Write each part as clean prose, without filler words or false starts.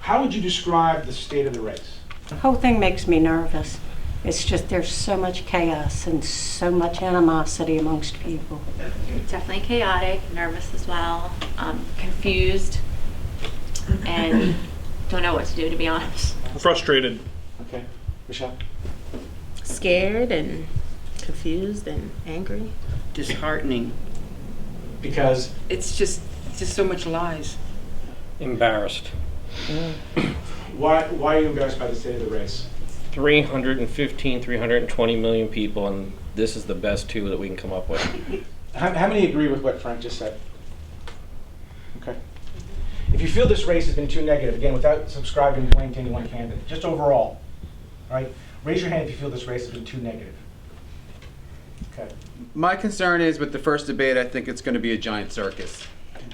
How would you describe the state of the race? The whole thing makes me nervous. It's just there's so much chaos and so much animosity amongst people. Definitely chaotic, nervous as well, confused, and don't know what to do, to be honest. Frustrated. Okay, Michelle? Scared and confused and angry. Disheartening. Because? It's just so much lies. Embarrassed. Why are you embarrassed by the state of the race? 315, 320 million people, and this is the best two that we can come up with. How many agree with what Frank just said? Okay. If you feel this race has been too negative, again, without subscribing and blame to any one candidate, just overall, right? Raise your hand if you feel this race has been too negative. Okay. My concern is with the first debate, I think it's going to be a giant circus.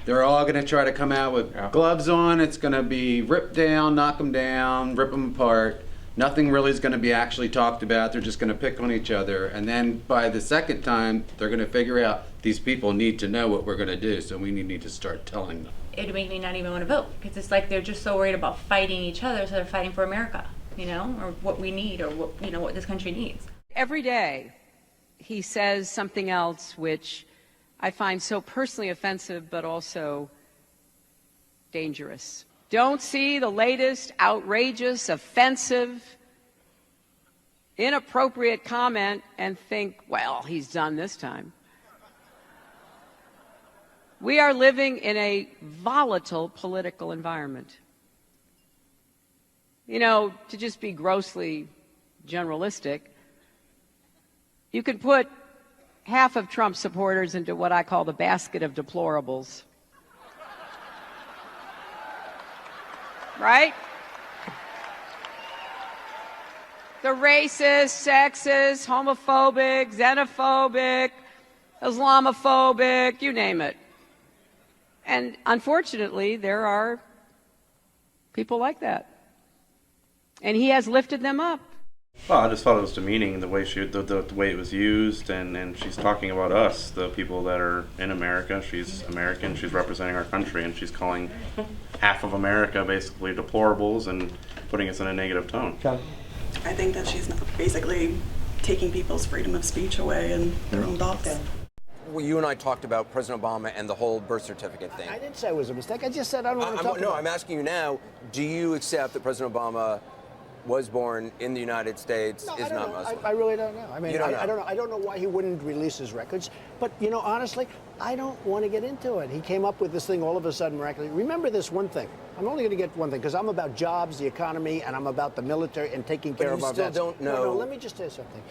They're all going to try to come out with gloves on. It's going to be rip down, knock them down, rip them apart. Nothing really is going to be actually talked about. They're just going to pick on each other. And then by the second time, they're going to figure out these people need to know what we're going to do, so we need to start telling them. It would make me not even want to vote, because it's like they're just so worried about fighting each other, so they're fighting for America, you know, or what we need, or what, you know, what this country needs. Every day, he says something else which I find so personally offensive, but also dangerous. Don't see the latest outrageous, offensive, inappropriate comment and think, well, he's done this time. We are living in a volatile political environment. You know, to just be grossly generalistic, you could put half of Trump supporters into what I call the basket of deplorables. Right? The racist, sexist, homophobic, xenophobic, Islamophobic, you name it. And unfortunately, there are people like that. And he has lifted them up. Well, I just thought it was demeaning the way the way it was used, and she's talking about us, the people that are in America. She's American. She's representing our country, and she's calling half of America basically deplorables and putting us in a negative tone. Okay. I think that she's basically taking people's freedom of speech away and their own thoughts. Well, you and I talked about President Obama and the whole birth certificate thing. I didn't say it was a mistake. I just said I don't want to talk about it. No, I'm asking you now, do you accept that President Obama was born in the United States, is not Muslim? I really don't know. I mean, You don't know. I don't know. I don't know why he wouldn't release his records. But, you know, honestly, I don't want to get into it. He came up with this thing all of a sudden miraculously. Remember this one thing. I'm only going to get one thing, because I'm about jobs, the economy, and I'm about the military and taking care of our vets. But you still don't know. No, let me just say something.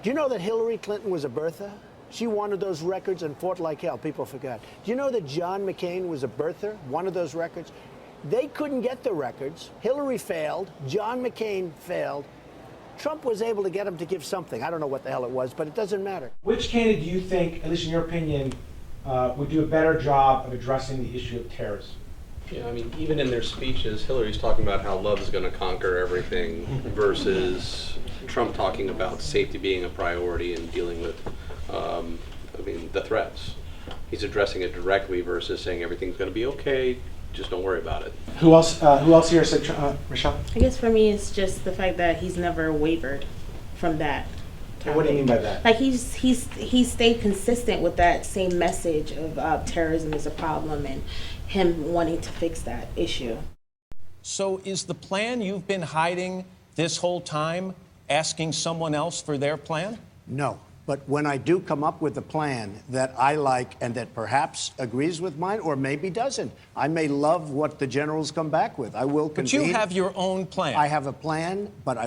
Do you know that Hillary Clinton was a birther? She wanted those records and fought like hell. People forgot. Do you know that John McCain was a birther, wanted those records? They couldn't get the records. Hillary failed. John McCain failed. Trump was able to get him to give something. I don't know what the hell it was, but it doesn't matter. Which candidate do you think, at least in your opinion, would do a better job of addressing the issue of terrorism? Yeah, I mean, even in their speeches, Hillary's talking about how love is going to conquer everything versus Trump talking about safety being a priority and dealing with, the threats. He's addressing it directly versus saying everything's going to be okay, just don't worry about it. Who else here said, Michelle? I guess for me, it's just the fact that he's never wavered from that. And what do you mean by that? Like he's stayed consistent with that same message of terrorism is a problem and him wanting to fix that issue. So is the plan you've been hiding this whole time asking someone else for their plan? No. But when I do come up with a plan that I like and that perhaps agrees with mine or maybe doesn't, I may love what the generals come back with. I will convene. But you have your own plan. I have a plan, but I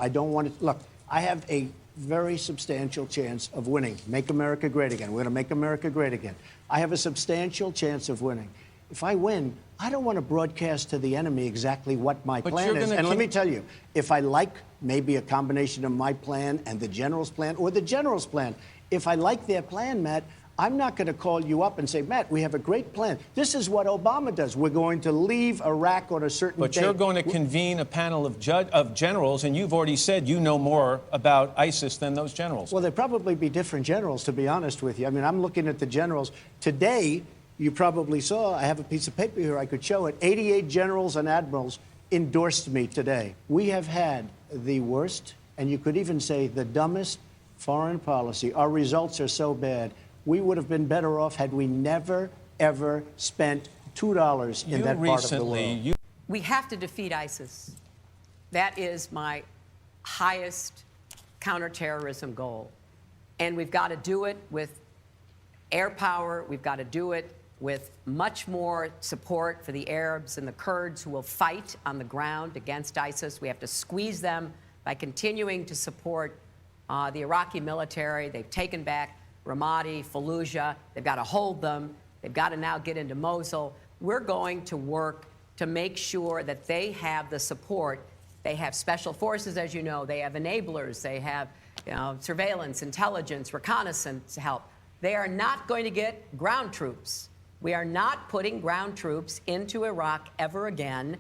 don't want to, look, I have a very substantial chance of winning. Make America great again. We're going to make America great again. I have a substantial chance of winning. If I win, I don't want to broadcast to the enemy exactly what my plan is. And let me tell you, if I like maybe a combination of my plan and the general's plan or the general's plan, if I like their plan, Matt, I'm not going to call you up and say, Matt, we have a great plan. This is what Obama does. We're going to leave Iraq on a certain date. But you're going to convene a panel of generals, and you've already said you know more about ISIS than those generals. Well, there'd probably be different generals, to be honest with you. I mean, I'm looking at the generals. Today, You probably saw, I have a piece of paper here, I could show it. 88 generals and admirals endorsed me today. We have had the worst, and you could even say the dumbest, foreign policy. Our results are so bad. We would have been better off had we never, ever spent $2 in that part of the world. We have to defeat ISIS. That is my highest counterterrorism goal. And we've got to do it with air power. We've got to do it with much more support for the Arabs and the Kurds who will fight on the ground against ISIS. We have to squeeze them by continuing to support the Iraqi military. They've taken back Ramadi, Fallujah. They've got to hold them. They've got to now get into Mosul. We're going to work to make sure that they have the support. They have special forces, as you know. They have enablers. They have surveillance, intelligence, reconnaissance help. They are not going to get ground troops. We are not putting ground troops into Iraq ever again,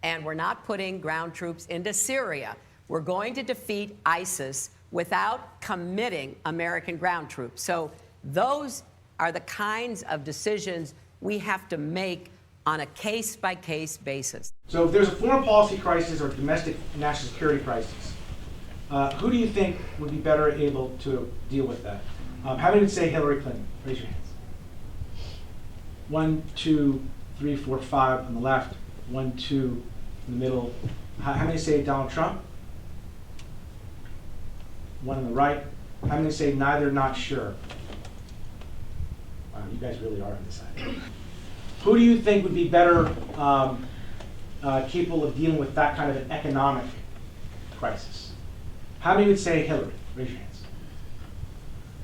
and we're not putting ground troops into Syria. We're going to defeat ISIS without committing American ground troops. So those are the kinds of decisions we have to make on a case-by-case basis. So if there's a foreign policy crisis or domestic national security crisis, who do you think would be better able to deal with that? How many would say Hillary Clinton? Raise your hands. 1, 2, 3, 4, 5 on the left. 1, 2 in the middle. How many say Donald Trump? 1 on the right. How many say neither, not sure? Wow, you guys really are undecided. Who do you think would be better capable of dealing with that kind of an economic crisis? How many would say Hillary? Raise your hands.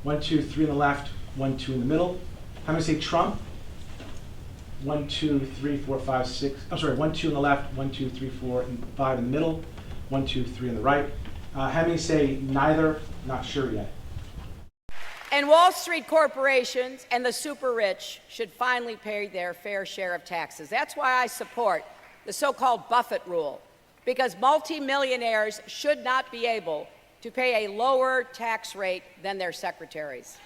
1, 2, 3 on the left, 1, 2 in the middle. How many say Trump? 1, 2, 3, 4, 5, 6. I'm sorry, 1, 2 on the left, 1, 2, 3, 4, and 5 in the middle. 1, 2, 3 on the right. How many say neither? Not sure yet. And Wall Street corporations and the super rich should finally pay their fair share of taxes. That's why I support the so-called Buffett rule, because multimillionaires should not be able to pay a lower tax rate than their secretaries.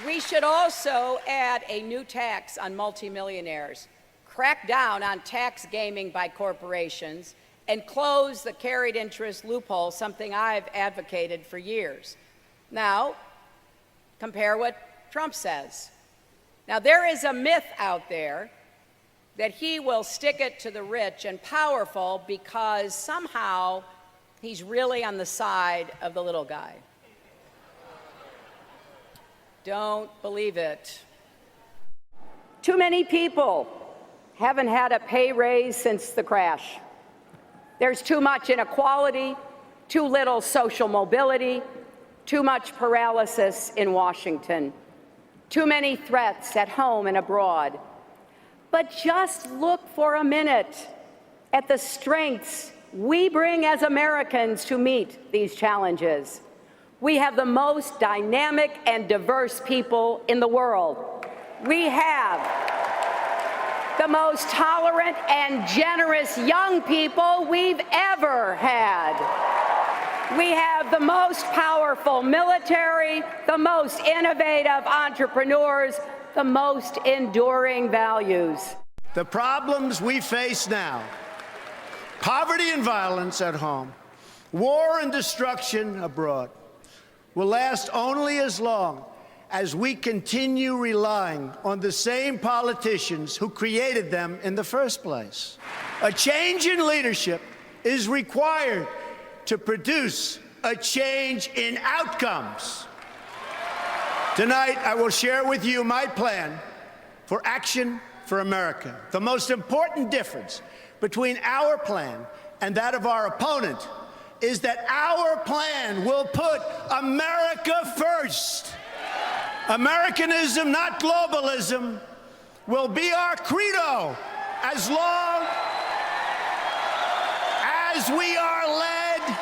We should also add a new tax on multimillionaires, crack down on tax gaming by corporations, and close the carried interest loophole, something I've advocated for years. Now, compare what Trump says. Now, there is a myth out there that he will stick it to the rich and powerful because somehow he's really on the side of the little guy. Don't believe it. Too many people haven't had a pay raise since the crash. There's too much inequality, too little social mobility, too much paralysis in Washington, too many threats at home and abroad. But just look for a minute at the strengths we bring as Americans to meet these challenges. We have the most dynamic and diverse people in the world. We have the most tolerant and generous young people we've ever had. We have the most powerful military, the most innovative entrepreneurs, the most enduring values. The problems we face now, poverty and violence at home, war and destruction abroad, will last only as long as we continue relying on the same politicians who created them in the first place. A change in leadership is required to produce a change in outcomes. Tonight, I will share with you my plan for action for America. The most important difference between our plan and that of our opponent is that our plan will put America first. Americanism, not globalism, will be our credo as long as we are led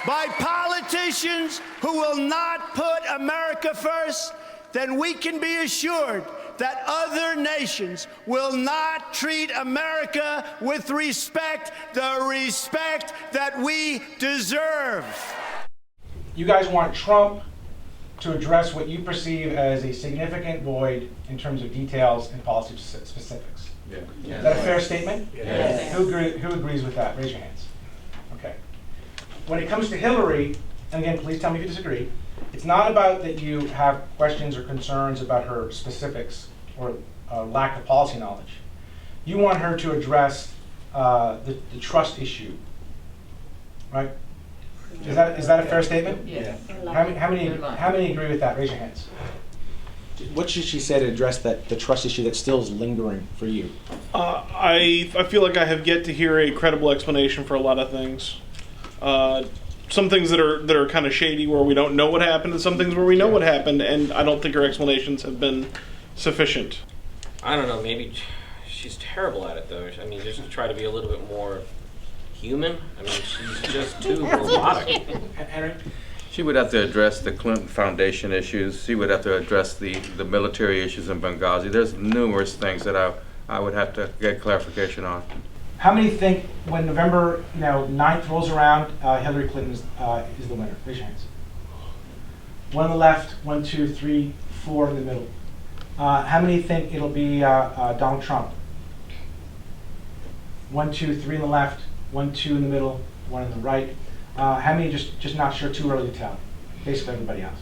by politicians who will not put America first. Then we can be assured that other nations will not treat America with respect, the respect that we deserve. You guys want Trump to address what you perceive as a significant void in terms of details and policy specifics. Yeah. Is that a fair statement? Yes. Who agrees with that? Raise your hands. Okay. When it comes to Hillary, and again, please tell me if you disagree, it's not about that you have questions or concerns about her specifics or lack of policy knowledge. You want her to address the trust issue, right? Is that a fair statement? Yeah. How many agree with that? Raise your hands. What should she say to address the trust issue that still is lingering for you? I feel like I have yet to hear a credible explanation for a lot of things. Some things that are kind of shady where we don't know what happened, and some things where we know what happened, and I don't think her explanations have been sufficient. I don't know, maybe she's terrible at it, though. I mean, just to try to be a little bit more human. I mean, she's just too robotic. Henry? She would have to address the Clinton Foundation issues. She would have to address the military issues in Benghazi. There's numerous things that I would have to get clarification on. How many think when November 9th rolls around, Hillary Clinton is the winner? Raise your hands. One on the left, 1, 2, 3, 4 in the middle. How many think it'll be Donald Trump? 1, 2, 3 on the left, 1, 2 in the middle, 1 on the right. How many just not sure, too early to tell? Basically everybody else.